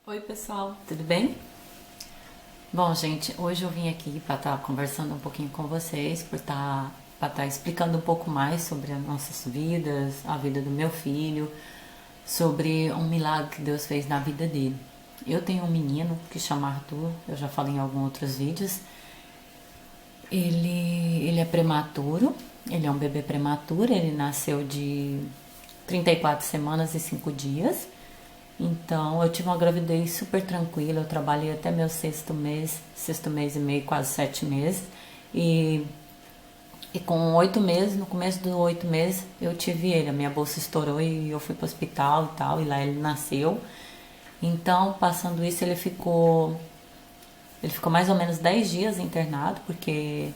Oi pessoal, tudo bem? Bom, gente, hoje eu vim aqui para estar conversando um pouquinho com vocês, para estar explicando um pouco mais sobre as nossas vidas, a vida do meu filho, sobre um milagre que Deus fez na vida dele. Eu tenho um menino que chama Arthur, eu já falei em alguns outros vídeos. Ele é prematuro, ele é um bebê prematuro, ele nasceu de 34 semanas e 5 dias. Então, eu tive uma gravidez super tranquila, eu trabalhei até meu sexto mês e meio, quase 7 meses. E, e com 8 meses, no começo dos 8 meses, eu tive ele. A minha bolsa estourou e eu fui pro hospital e tal, e lá ele nasceu. Então, passando isso, ele ficou mais ou menos 10 dias internado, porque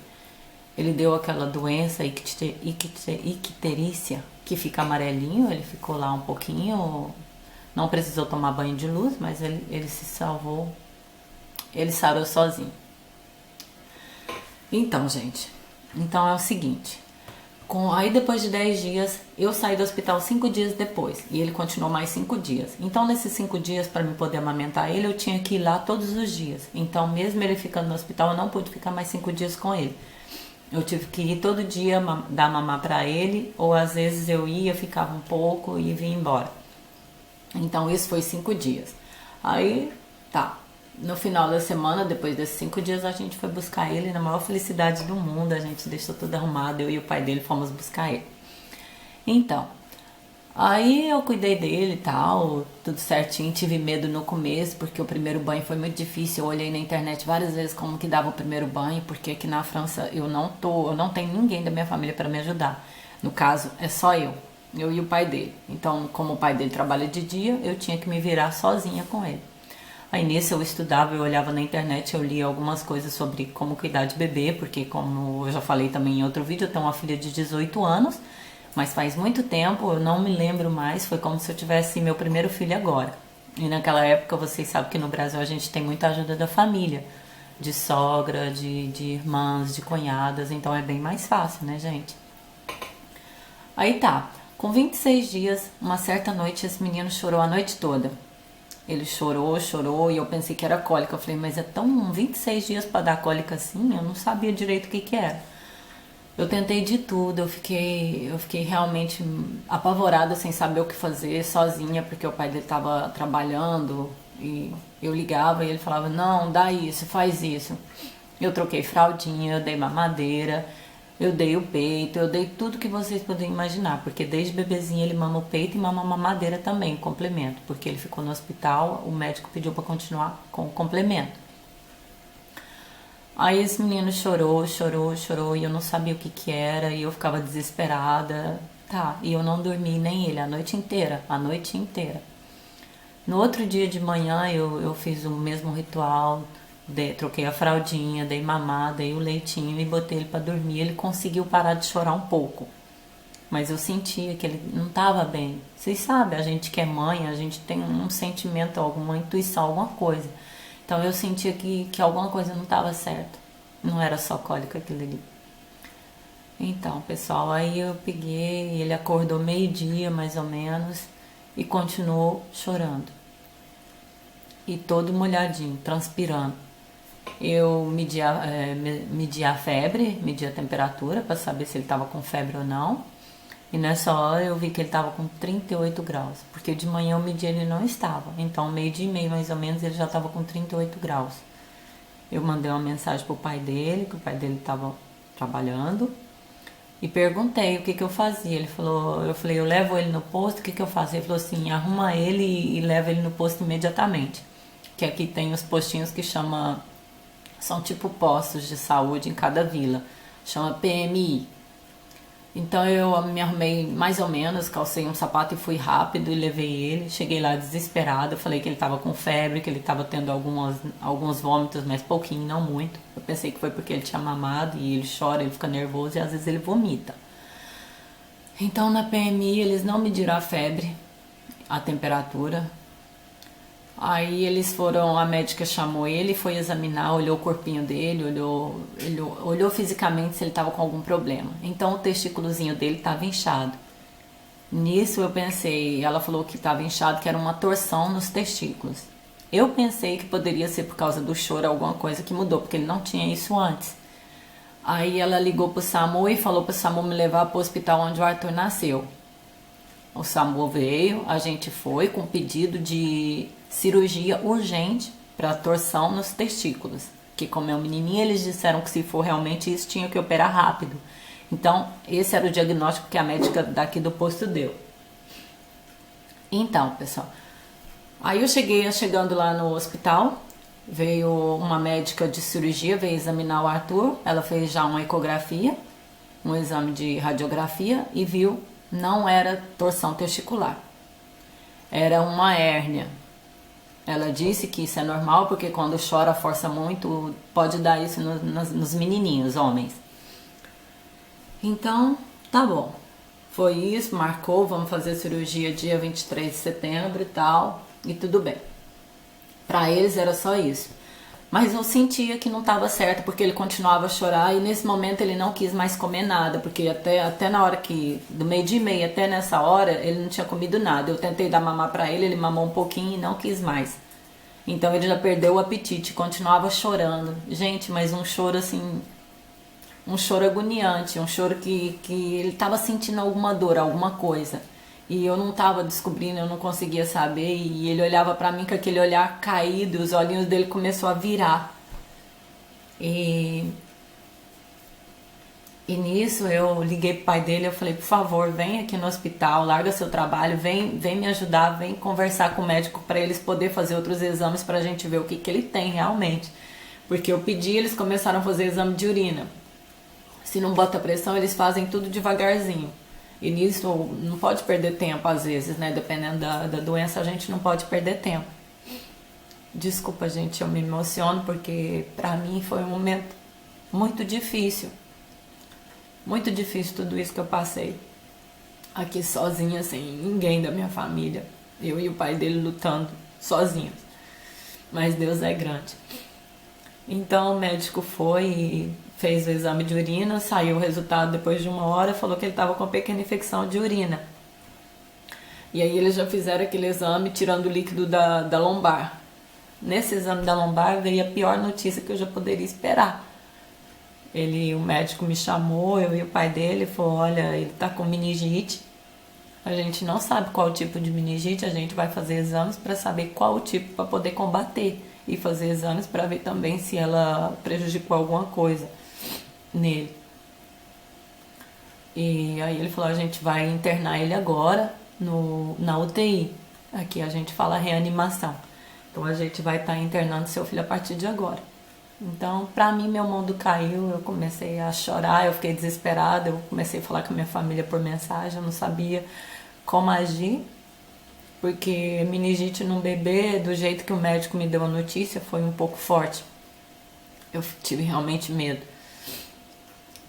ele deu aquela doença icterícia, que fica amarelinho. Ele ficou lá um pouquinho, não precisou tomar banho de luz, mas ele se salvou, ele sarou sozinho. Então, gente, então é o seguinte, aí depois de 10 dias, eu saí do hospital 5 dias depois, e ele continuou mais 5 dias. Então, nesses 5 dias, para me poder amamentar ele, eu tinha que ir lá todos os dias. Então, mesmo ele ficando no hospital, eu não pude ficar mais 5 dias com ele. Eu tive que ir todo dia dar mamar para ele, ou às vezes eu ia, ficava um pouco e vinha embora. Então isso foi 5 dias. Aí, tá. No final da semana, depois desses 5 dias, a gente foi buscar ele na maior felicidade do mundo. A gente deixou tudo arrumado, eu e o pai dele fomos buscar ele. Então, aí eu cuidei dele e tal, tudo certinho. Tive medo no começo, porque o primeiro banho foi muito difícil. Eu olhei na internet várias vezes como que dava o primeiro banho, porque aqui na França eu não tenho ninguém da minha família para me ajudar. No caso, é só eu e o pai dele. Então, como o pai dele trabalha de dia, eu tinha que me virar sozinha com ele. Aí nisso eu estudava, eu olhava na internet, eu lia algumas coisas sobre como cuidar de bebê, porque como eu já falei também em outro vídeo, eu tenho uma filha de 18 anos, mas faz muito tempo, eu não me lembro mais, foi como se eu tivesse meu primeiro filho agora. E naquela época, vocês sabem que no Brasil a gente tem muita ajuda da família, de sogra, de irmãs, de cunhadas, então é bem mais fácil, né, gente? Aí tá, com 26 dias, uma certa noite, esse menino chorou a noite toda. Ele chorou, chorou, e eu pensei que era cólica. Eu falei, mas é tão 26 dias para dar cólica assim? Eu não sabia direito o que que era. Eu tentei de tudo, eu fiquei realmente apavorada, sem saber o que fazer, sozinha, porque o pai dele estava trabalhando, e eu ligava e ele falava, não, dá isso, faz isso. Eu troquei fraldinha, eu dei mamadeira, eu dei o peito, eu dei tudo que vocês podem imaginar, porque desde bebezinho ele mama o peito e mama a mamadeira também, complemento, porque ele ficou no hospital, o médico pediu para continuar com o complemento. Aí esse menino chorou, chorou, chorou, e eu não sabia o que que era, e eu ficava desesperada, tá, e eu não dormi nem ele a noite inteira, a noite inteira. No outro dia de manhã eu fiz o mesmo ritual, troquei a fraldinha, dei mamar, dei o leitinho e botei ele para dormir. Ele conseguiu parar de chorar um pouco, mas eu sentia que ele não estava bem. Vocês sabem, a gente que é mãe, a gente tem um sentimento, alguma intuição, alguma coisa. Então eu sentia que alguma coisa não estava certa. Não era só cólica aquilo ali. Então, pessoal, aí eu peguei, ele acordou meio-dia mais ou menos e continuou chorando. E todo molhadinho, transpirando. Eu medi a febre, medi a temperatura para saber se ele estava com febre ou não. E nessa hora eu vi que ele estava com 38 graus, porque de manhã eu medi ele não estava. Então, meio-dia e meio mais ou menos, ele já estava com 38 graus. Eu mandei uma mensagem pro pai dele, que o pai dele estava trabalhando, e perguntei o que que eu fazia. Eu falei, eu levo ele no posto, o que que eu faço? Ele falou assim, arruma ele e leva ele no posto imediatamente. Que aqui tem os postinhos que são tipo postos de saúde em cada vila, chama PMI. Então eu me arrumei mais ou menos, calcei um sapato e fui rápido e levei ele. Cheguei lá desesperada, falei que ele estava com febre, que ele estava tendo alguns vômitos, mas pouquinho, não muito. Eu pensei que foi porque ele tinha mamado e ele chora, ele fica nervoso e às vezes ele vomita. Então na PMI eles não mediram a febre, a temperatura. Aí eles foram, a médica chamou ele, foi examinar, olhou o corpinho dele, olhou fisicamente se ele estava com algum problema. Então o testículozinho dele estava inchado. Nisso eu pensei, ela falou que estava inchado, que era uma torção nos testículos. Eu pensei que poderia ser por causa do choro, alguma coisa que mudou, porque ele não tinha isso antes. Aí ela ligou pro SAMU e falou pro SAMU me levar pro hospital onde o Arthur nasceu. O SAMU veio, a gente foi com pedido de cirurgia urgente para torção nos testículos. Que como é um menininho, eles disseram que se for realmente isso, tinha que operar rápido. Então, esse era o diagnóstico que a médica daqui do posto deu. Então, pessoal, aí eu chegando lá no hospital, veio uma médica de cirurgia, veio examinar o Arthur, ela fez já uma ecografia, um exame de radiografia e viu, não era torção testicular, era uma hérnia. Ela disse que isso é normal porque quando chora, força muito, pode dar isso nos menininhos, homens. Então, tá bom. Foi isso, marcou, vamos fazer a cirurgia dia 23 de setembro e tal, e tudo bem. Pra eles era só isso. Mas eu sentia que não estava certo, porque ele continuava a chorar e nesse momento ele não quis mais comer nada, porque até na hora que, do 12:30 até nessa hora, ele não tinha comido nada. Eu tentei dar mamar pra ele mamou um pouquinho e não quis mais. Então ele já perdeu o apetite, continuava chorando. Gente, mas um choro assim, um choro agoniante, um choro que ele estava sentindo alguma dor, alguma coisa. E eu não estava descobrindo, eu não conseguia saber. E ele olhava para mim com aquele olhar caído, os olhinhos dele começou a virar. E nisso eu liguei pro pai dele, eu falei, por favor, vem aqui no hospital, larga seu trabalho, vem me ajudar, vem conversar com o médico para eles poderem fazer outros exames pra gente ver o que ele tem realmente. Porque eu pedi, eles começaram a fazer exame de urina. Se não bota pressão, eles fazem tudo devagarzinho. E nisso não pode perder tempo às vezes, né? Dependendo da doença, a gente não pode perder tempo. Desculpa, gente, eu me emociono porque pra mim foi um momento muito difícil. Muito difícil tudo isso que eu passei. Aqui sozinha, sem ninguém da minha família. Eu e o pai dele lutando sozinhos. Mas Deus é grande. Então o médico foi e fez o exame de urina, saiu o resultado depois de 1 hora, falou que ele estava com uma pequena infecção de urina. E aí eles já fizeram aquele exame tirando o líquido da lombar. Nesse exame da lombar veio a pior notícia que eu já poderia esperar. O médico me chamou, eu e o pai dele, falou, olha, ele tá com meningite. A gente não sabe qual o tipo de meningite, a gente vai fazer exames para saber qual o tipo para poder combater. E fazer exames para ver também se ela prejudicou alguma coisa nele. E aí ele falou, a gente vai internar ele agora na UTI. Aqui a gente fala reanimação. Então a gente vai estar internando seu filho a partir de agora. Então, pra mim, meu mundo caiu, eu comecei a chorar, eu fiquei desesperada, eu comecei a falar com a minha família por mensagem, eu não sabia como agir, porque meningite num bebê, do jeito que o médico me deu a notícia, foi um pouco forte. Eu tive realmente medo.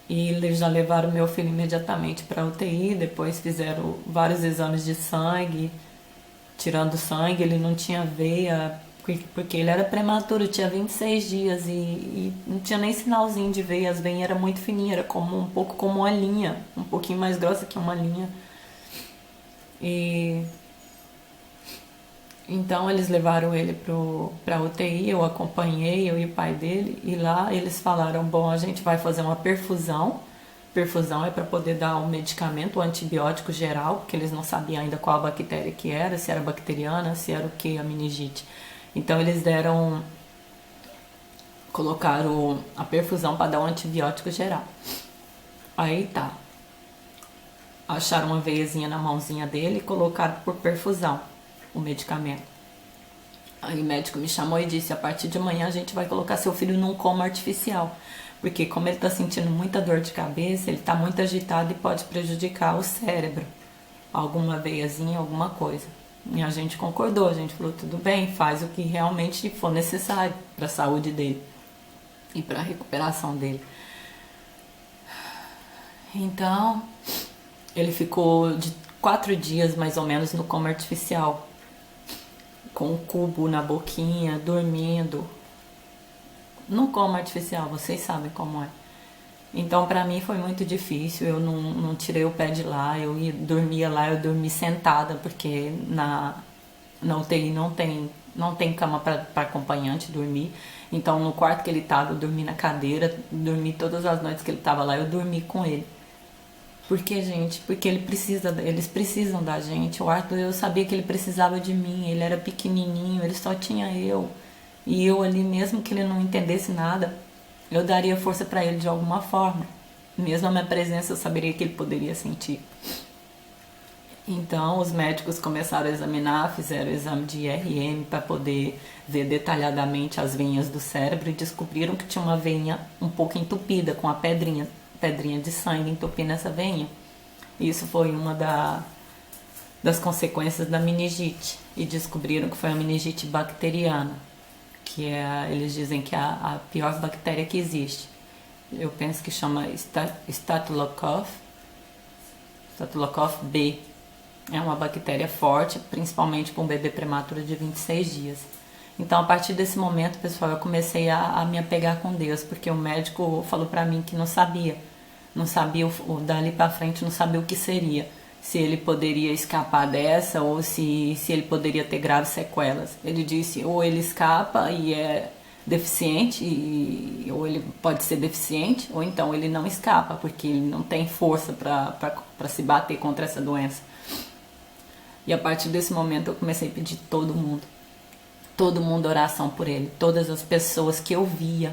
E eles já levaram meu filho imediatamente para UTI, depois fizeram vários exames de sangue, tirando sangue, ele não tinha veia, porque ele era prematuro, tinha 26 dias e não tinha nem sinalzinho de veia, as veias eram muito fininhas, era um pouco como uma linha, um pouquinho mais grossa que uma linha. E então eles levaram ele pra UTI, eu acompanhei, eu e o pai dele, e lá eles falaram, bom, a gente vai fazer uma perfusão. Perfusão é para poder dar um medicamento, um antibiótico geral, porque eles não sabiam ainda qual a bactéria que era, se era bacteriana, se era o que, a meningite. Então eles colocaram a perfusão para dar um antibiótico geral. Aí tá, acharam uma veiazinha na mãozinha dele e colocaram por perfusão o medicamento. Aí o médico me chamou e disse, a partir de amanhã a gente vai colocar seu filho num coma artificial, porque como ele está sentindo muita dor de cabeça, ele está muito agitado e pode prejudicar o cérebro, alguma veiazinha, alguma coisa. E a gente concordou, a gente falou, tudo bem, faz o que realmente for necessário para a saúde dele e para a recuperação dele. Então, ele ficou de 4 dias mais ou menos no coma artificial, com um cubo na boquinha, dormindo. No coma artificial, vocês sabem como é. Então, pra mim foi muito difícil, eu não tirei o pé de lá, dormia lá, eu dormi sentada, porque na UTI não tem não tem cama para acompanhante dormir. Então no quarto que ele estava, eu dormi na cadeira, dormi todas as noites que ele estava lá, eu dormi com ele. Por que, gente? Porque eles precisam da gente. O Arthur, eu sabia que ele precisava de mim, ele era pequenininho, ele só tinha eu. E eu ali, mesmo que ele não entendesse nada, eu daria força para ele de alguma forma. Mesmo a minha presença, eu saberia que ele poderia sentir. Então, os médicos começaram a examinar, fizeram o exame de IRM para poder ver detalhadamente as veinhas do cérebro e descobriram que tinha uma veinha um pouco entupida, com a pedrinha de sangue entupindo essa veinha. Isso foi uma das consequências da meningite. E descobriram que foi a meningite bacteriana, que eles dizem que é a pior bactéria que existe. Eu penso que chama Staphylococcus B. É uma bactéria forte, principalmente para um bebê prematuro de 26 dias. Então, a partir desse momento, pessoal, eu comecei a me apegar com Deus, porque o médico falou para mim que não sabia dali para frente, não sabia o que seria, se ele poderia escapar dessa ou se ele poderia ter graves sequelas. Ele disse, ou ele escapa e é deficiente, ou ele pode ser deficiente, ou então ele não escapa, porque ele não tem força para se bater contra essa doença. E a partir desse momento eu comecei a pedir todo mundo oração por ele, todas as pessoas que eu via,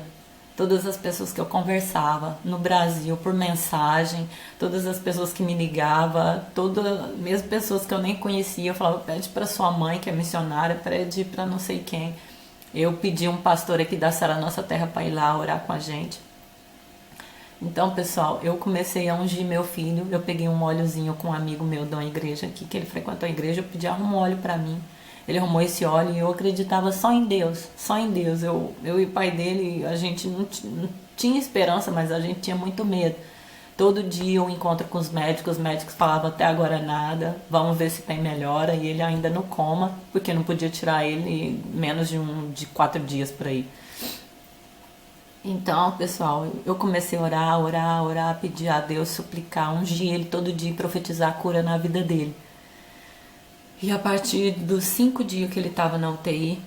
todas as pessoas que eu conversava no Brasil por mensagem, todas as pessoas que me ligavam, mesmo pessoas que eu nem conhecia, eu falava, pede para sua mãe que é missionária, pede para não sei quem. Eu pedi um pastor aqui da Sara Nossa Terra para ir lá orar com a gente. Então, pessoal, eu comecei a ungir meu filho. Eu peguei um óleozinho com um amigo meu da igreja aqui, que ele frequentou a igreja. Eu pedi, arruma um óleo para mim. Ele arrumou esse óleo e eu acreditava só em Deus, só em Deus. Eu e o pai dele, a gente não tinha esperança, mas a gente tinha muito medo. Todo dia eu encontro com os médicos falavam até agora nada, vamos ver se tem melhora. E ele ainda no coma, porque não podia tirar ele menos de 4 dias por aí. Então, pessoal, eu comecei a orar, pedir a Deus, suplicar, ungir ele todo dia e profetizar a cura na vida dele. E a partir dos 5 dias que ele estava na UTI,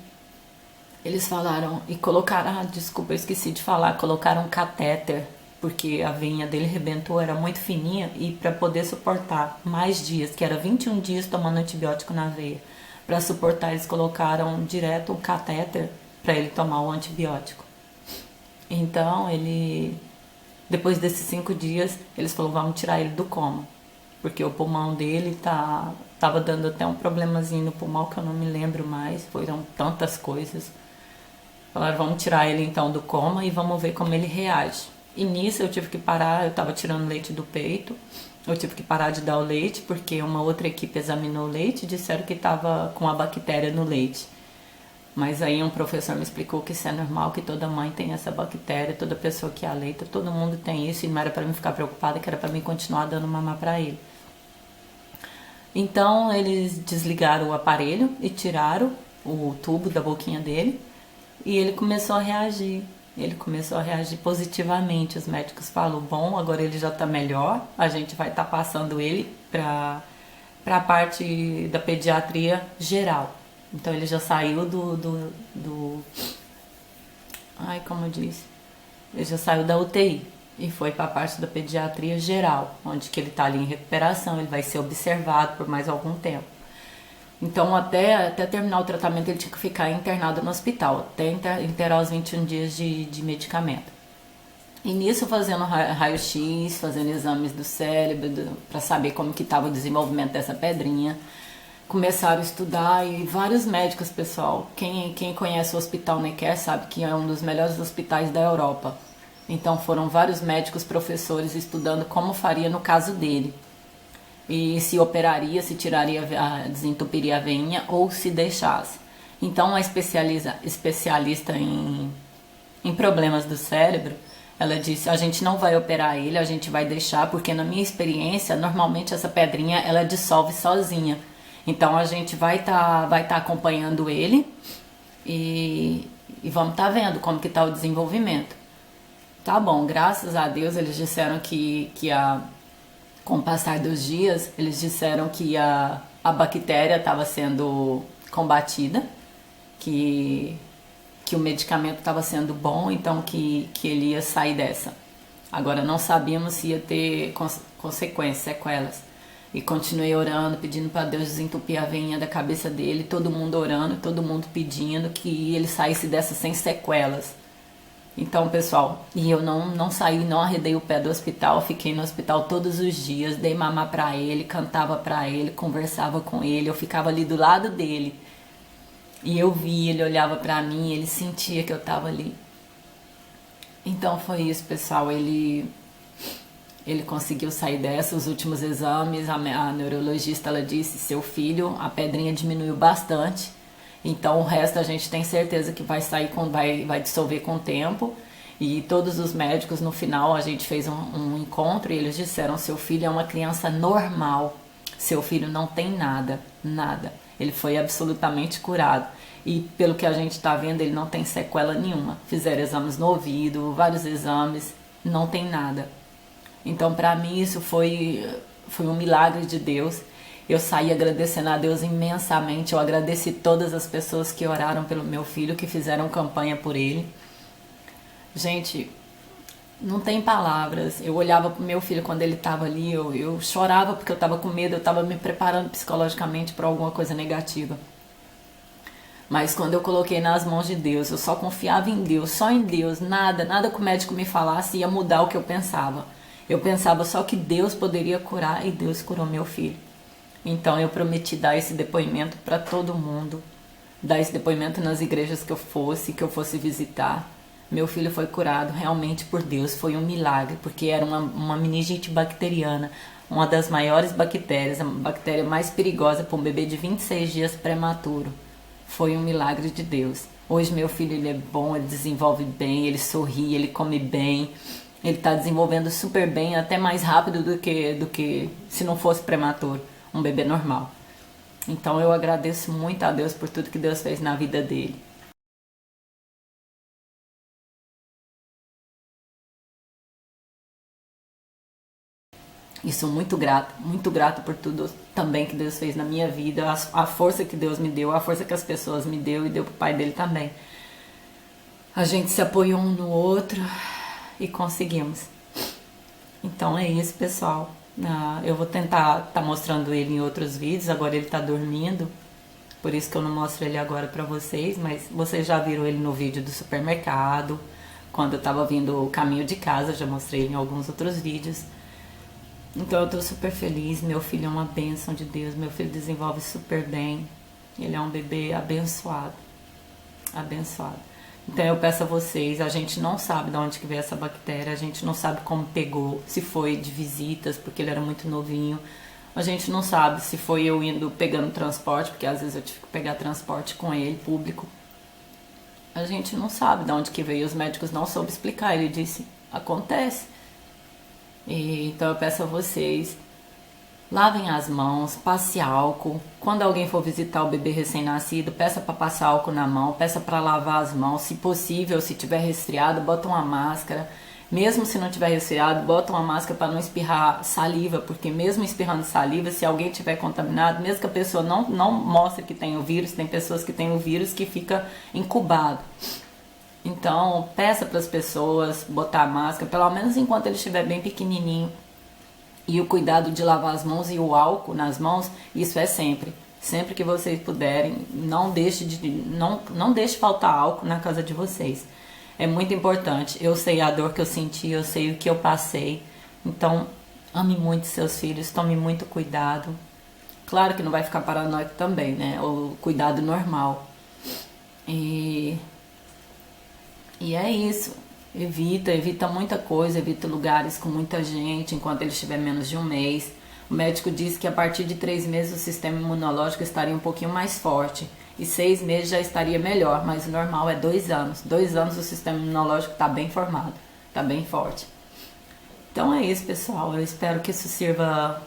eles falaram e colocaram, desculpa, eu esqueci de falar, colocaram um catéter, porque a veinha dele rebentou, era muito fininha, e para poder suportar mais dias, que era 21 dias tomando antibiótico na veia, para suportar eles colocaram direto um catéter para ele tomar o antibiótico. Então, depois desses 5 dias, eles falaram, vamos tirar ele do coma. Porque o pulmão dele tava dando até um problemazinho no pulmão, que eu não me lembro mais. Foram tantas coisas. Falaram, vamos tirar ele então do coma e vamos ver como ele reage. E nisso eu tive que parar, eu tava tirando leite do peito. Eu tive que parar de dar o leite, porque uma outra equipe examinou o leite e disseram que tava com a bactéria no leite. Mas aí um professor me explicou que isso é normal, que toda mãe tem essa bactéria, toda pessoa que aleita, todo mundo tem isso, e não era para mim ficar preocupada, que era para mim continuar dando mamar para ele. Então eles desligaram o aparelho e tiraram o tubo da boquinha dele, e ele começou a reagir. Ele começou a reagir positivamente. Os médicos falaram, bom, agora ele já está melhor, a gente vai estar passando ele para a parte da pediatria geral. Então ele já saiu como eu disse, ele já saiu da UTI e foi para a parte da pediatria geral, onde que ele está ali em recuperação, ele vai ser observado por mais algum tempo. Então até terminar o tratamento ele tinha que ficar internado no hospital, até inteirar os 21 dias de medicamento. E nisso fazendo raio-x, fazendo exames do cérebro, para saber como que estava o desenvolvimento dessa pedrinha. Começaram a estudar e vários médicos, pessoal, quem conhece o Hospital Necker sabe que é um dos melhores hospitais da Europa. Então foram vários médicos, professores estudando como faria no caso dele. E se operaria, se tiraria, desentupiria a veinha ou se deixasse. Então uma especialista em problemas do cérebro, ela disse, a gente não vai operar ele, a gente vai deixar, porque na minha experiência, normalmente essa pedrinha ela dissolve sozinha. Então a gente vai tá acompanhando ele e vamos estar vendo como que está o desenvolvimento. Tá bom, graças a Deus eles disseram que com o passar dos dias, eles disseram que a bactéria estava sendo combatida, que, que o medicamento estava sendo bom, então que ele ia sair dessa. Agora não sabíamos se ia ter consequências, sequelas. E continuei orando, pedindo para Deus desentupir a veinha da cabeça dele, todo mundo orando, todo mundo pedindo que ele saísse dessa sem sequelas. Então, pessoal, e eu não saí, não arredei o pé do hospital, fiquei no hospital todos os dias, dei mamar pra ele, cantava pra ele, conversava com ele, eu ficava ali do lado dele. E eu vi, ele olhava pra mim, ele sentia que eu tava ali. Então foi isso, pessoal, ele conseguiu sair dessa, os últimos exames, a neurologista ela disse, seu filho, a pedrinha diminuiu bastante, então o resto a gente tem certeza que vai sair, vai dissolver com o tempo, e todos os médicos no final a gente fez um encontro e eles disseram, seu filho é uma criança normal, seu filho não tem nada, nada, ele foi absolutamente curado. E pelo que a gente está vendo, ele não tem sequela nenhuma. Fizeram exames no ouvido, vários exames, não tem nada. Então, para mim, isso foi um milagre de Deus. Eu saí agradecendo a Deus imensamente. Eu agradeci todas as pessoas que oraram pelo meu filho, que fizeram campanha por ele. Gente, não tem palavras. Eu olhava pro meu filho quando ele estava ali, eu chorava porque eu estava com medo, eu estava me preparando psicologicamente para alguma coisa negativa. Mas quando eu coloquei nas mãos de Deus, eu só confiava em Deus, só em Deus, nada que o médico me falasse ia mudar o que eu pensava. Eu pensava só que Deus poderia curar e Deus curou meu filho. Então eu prometi dar esse depoimento para todo mundo, dar esse depoimento nas igrejas que eu fosse visitar. Meu filho foi curado realmente por Deus, foi um milagre, porque era uma meningite bacteriana, uma das maiores bactérias, a bactéria mais perigosa para um bebê de 26 dias prematuro. Foi um milagre de Deus. Hoje meu filho ele é bom, ele desenvolve bem, ele sorri, ele come bem, ele está desenvolvendo super bem, até mais rápido do que se não fosse prematuro, um bebê normal. Então eu agradeço muito a Deus por tudo que Deus fez na vida dele. E sou muito grata por tudo também que Deus fez na minha vida, a força que Deus me deu, a força que as pessoas me deu e deu pro pai dele também. A gente se apoiou um no outro e conseguimos. Então é isso, pessoal. Eu vou tentar estar mostrando ele em outros vídeos, agora ele tá dormindo, por isso que eu não mostro ele agora pra vocês, mas vocês já viram ele no vídeo do supermercado, quando eu tava vindo o caminho de casa, já mostrei ele em alguns outros vídeos. Então eu tô super feliz, meu filho é uma bênção de Deus, meu filho desenvolve super bem, ele é um bebê abençoado, abençoado. Então eu peço a vocês, a gente não sabe de onde que veio essa bactéria, a gente não sabe como pegou, se foi de visitas, porque ele era muito novinho, a gente não sabe se foi eu pegando transporte, porque às vezes eu tive que pegar transporte com ele, público. A gente não sabe de onde que veio, os médicos não soube explicar, ele disse, acontece. Então eu peço a vocês, lavem as mãos, passe álcool. Quando alguém for visitar o bebê recém-nascido, peça para passar álcool na mão, peça para lavar as mãos. Se possível, se tiver resfriado, bota uma máscara. Mesmo se não tiver resfriado, bota uma máscara para não espirrar saliva, porque mesmo espirrando saliva, se alguém tiver contaminado, mesmo que a pessoa não mostre que tem o vírus, tem pessoas que têm o vírus que fica incubado. Então, peça para as pessoas botar a máscara, pelo menos enquanto ele estiver bem pequenininho. E o cuidado de lavar as mãos e o álcool nas mãos, isso é sempre. Sempre que vocês puderem, não deixe faltar álcool na casa de vocês. É muito importante. Eu sei a dor que eu senti, eu sei o que eu passei. Então, ame muito seus filhos, tome muito cuidado. Claro que não vai ficar paranoico também, né? O cuidado normal. E é isso, evita muita coisa, evita lugares com muita gente enquanto ele estiver menos de um mês. O médico disse que a partir de 3 meses o sistema imunológico estaria um pouquinho mais forte e 6 meses já estaria melhor, mas o normal é 2 anos. 2 anos o sistema imunológico está bem formado, está bem forte. Então é isso, pessoal, eu espero que isso sirva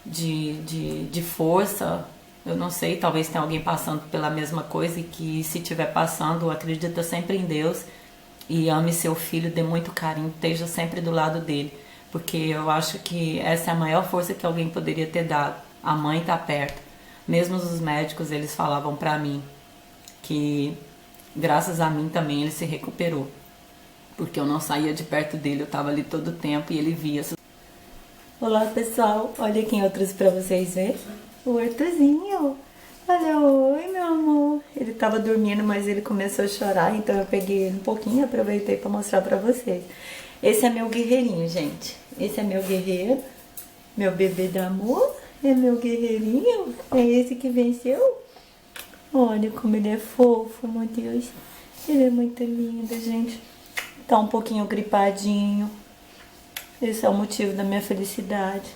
de força. Eu não sei, talvez tenha alguém passando pela mesma coisa e que se estiver passando, acredita sempre em Deus e ame seu filho, dê muito carinho, esteja sempre do lado dele, porque eu acho que essa é a maior força que alguém poderia ter dado. A mãe tá perto. Mesmo os médicos, eles falavam pra mim, que graças a mim também ele se recuperou. Porque eu não saía de perto dele, eu tava ali todo o tempo e ele via. Olá pessoal, olha quem eu trouxe pra vocês verem. O Arthurzinho. Olha, oi meu amor. Ele tava dormindo, mas ele começou a chorar, então eu peguei ele um pouquinho e aproveitei pra mostrar pra vocês. Esse é meu guerreirinho, gente. Esse é meu guerreiro, meu bebê de amor. É meu guerreirinho. É esse que venceu. Olha como ele é fofo, meu Deus. Ele é muito lindo, gente. Tá um pouquinho gripadinho. Esse é o motivo da minha felicidade.